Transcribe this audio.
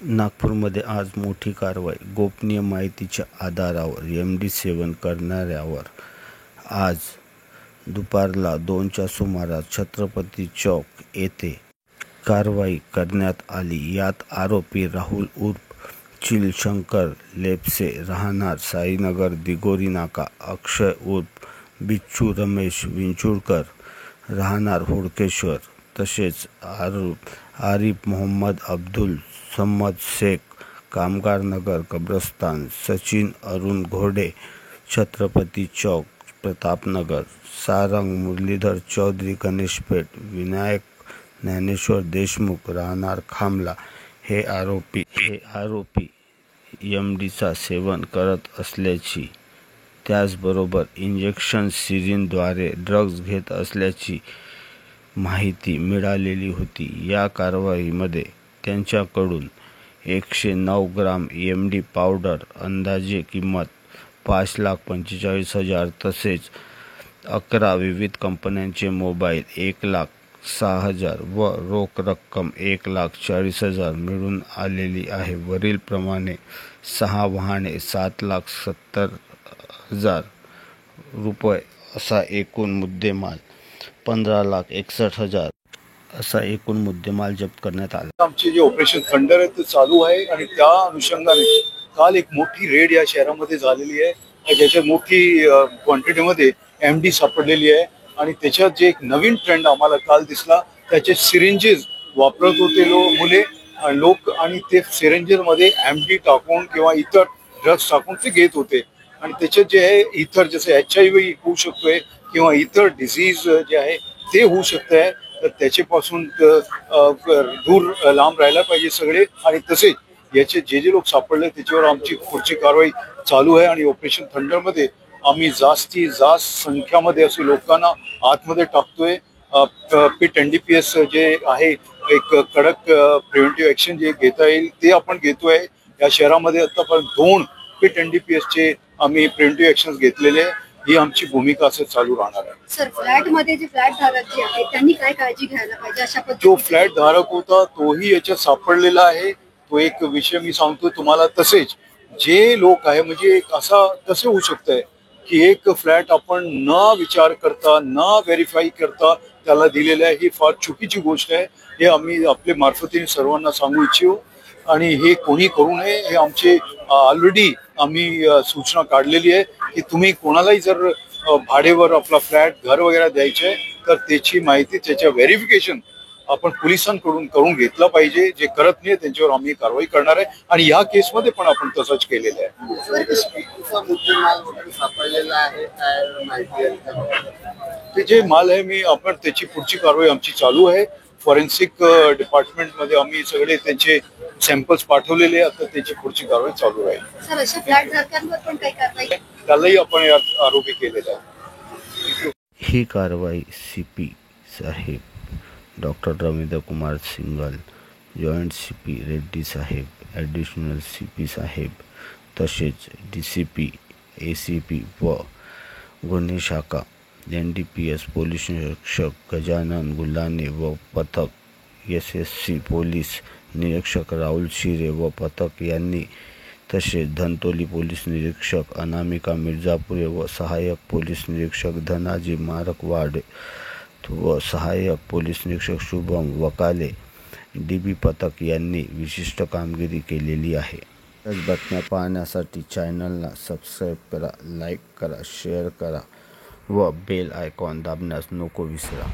नागपूरमध्ये आज मोठी कारवाई. गोपनीय माहितीच्या आधारावर एमडी सेवन करणाऱ्यावर आज दुपारला 2च्या सुमारास छत्रपती चौक येथे कारवाई करण्यात आली. यात आरोपी राहुल उर्फ चिलशंकर लेप्से राहणार साईनगर दिगोरी नाका, अक्षय उर्फ बिच्छू रमेश विंचुरकर राहणार हुडकेश्वर, तसेच आरिफ मोहम्मद अब्दुल समद शेख कामगार नगर कब्रस्तान, सचिन अरुण घोडे छत्रपती चौक प्रतापनगर, सारंग मुरलीधर चौधरी गणेशपेठ, विनायक ज्ञानेश्वर देशमुख राहणार खामला हे आरोपी एमडीचा सेवन करत असल्याची, त्याचबरोबर इंजेक्शन सिरिंजद्वारे ड्रग्ज घेत असल्याची माहिती मिळालेली होती. या कारवाईमध्ये त्यांच्याकडून 109 ग्राम एमडी पावडर, अंदाजे किंमत 5,45,000 तसेच 11 विविध कंपन्यांचे मोबाईल 1,06,000 व रोख रक्कम 1,40,000 मिळून आलेली आहे. वरील प्रमाणे 6 वाहने 7,70,000 रुपये असा एकूण मुद्देमाल 15,61,000 असा एकूण मुद्देमाल जप्त करण्यात आला. आमचे जे ऑपरेशन थंडर आहे ते चालू आहे आणि त्या अनुषंगाने काल एक मोठी रेड या शहरामध्ये झालेली आहे, ज्याच्यात मोठी क्वांटिटीमध्ये एमडी सापडलेली आहे. आणि त्याच्यात जे एक नवीन ट्रेंड आम्हाला काल दिसला, त्याचे सिरिंजेस वापरत होते लोक आणि ते सिरिंजेसमध्ये एमडी टाकून किंवा इतर ड्रग्स टाकून ते घेत होते. आणि त्याच्यात जे आहे इतर जसे HIV होऊ शकतोय किंवा इतर डिझीज जे आहे ते होऊ शकत आहे, तर त्याच्यापासून दूर लांब राहायला पाहिजे सगळे. आणि तसेच याचे जे लोक सापडले त्याच्यावर आमची पुढची कारवाई चालू आहे. आणि ऑपरेशन थंडरमध्ये आम्ही जास्तीत जास्त संख्यामध्ये असे लोकांना आतमध्ये टाकतोय. PIT NDPS जे आहे एक कडक प्रिव्हेंटिव्ह ऍक्शन जे घेता येईल ते आपण घेतोय. या शहरामध्ये आतापर्यंत 2 PIT NDPS आम्ही प्रिव्हेंटिव्ह ऍक्शन घेतलेले. ही आमची भूमिका असं चालू राहणार आहे. सर, फ्लॅट मध्ये जे फ्लॅट धारक जे आहेत त्यांनी काय काळजी घ्यायला पाहिजे अशा पद्धतीने? जो फ्लॅट धारक होता तोही याच्यात सापडलेला आहे. तो एक विषय मी सांगतो तुम्हाला. तसेच जे लोक आहे म्हणजे कसं होऊ शकतंय की एक फ्लॅट आपण न विचार करता न व्हेरीफाय करता त्याला दिलेलं आहे, ही फार चुकीची गोष्ट आहे. हे आम्ही आपल्या मार्फतीने सर्वांना सांगू इच्छितो. आणि हे कोणी करू नये. हे आमचे ऑलरेडी आम्ही सूचना काढलेली आहे की तुम्ही कोणालाही जर भाडेवर आपला फ्लॅट घर वगैरे द्यायचे आहे तर त्याची माहिती, त्याच्या व्हेरिफिकेशन आपण पोलिसांकडून करून घेतलं पाहिजे. जे करत नाही त्यांच्यावर आम्ही कारवाई करणार आहे. आणि या केसमध्ये पण आपण तसंच केलेलं आहे. ते जे माल आहे आपण त्याची पुढची कारवाई आमची चालू आहे. फॉरेन्सिक डिपार्टमेंटमध्ये आम्ही सगळे त्यांचे सॅम्पल्स पाठवलेले आहेत. आता त्याची पुढची कारवाई चालू आहे. सर, अशा फ्लॅट धारकांवर पण काही कारवाई? त्यालाही आपण आरोपी केलेला आहे. ही कारवाई CP साहेब doctor Ravindra Kumar Singal, joint CP Reddy साहेब, ॲडिशनल CP साहेब, तसेच DCP, ACP व गुन्हे शाखा NDPS पोलीस निरीक्षक गजानन गुल्हाने व पथक SSC पोलीस निरीक्षक राहुल शिरे व पथक यांनी, तसेच धनतोली पोलीस निरीक्षक अनामिका मिर्जापुरे व सहाय्यक पोलीस निरीक्षक धनाजी मारकवाड व सहाय्यक पोलीस निरीक्षक शुभम वकाले DB पथक यांनी विशिष्ट कामगिरी केलेली आहे. त्याच बातम्या पाहण्यासाठी चॅनलला सबस्क्राईब करा, लाईक करा, शेअर करा व बेल आयकॉन दाबण्यास नको विसरा.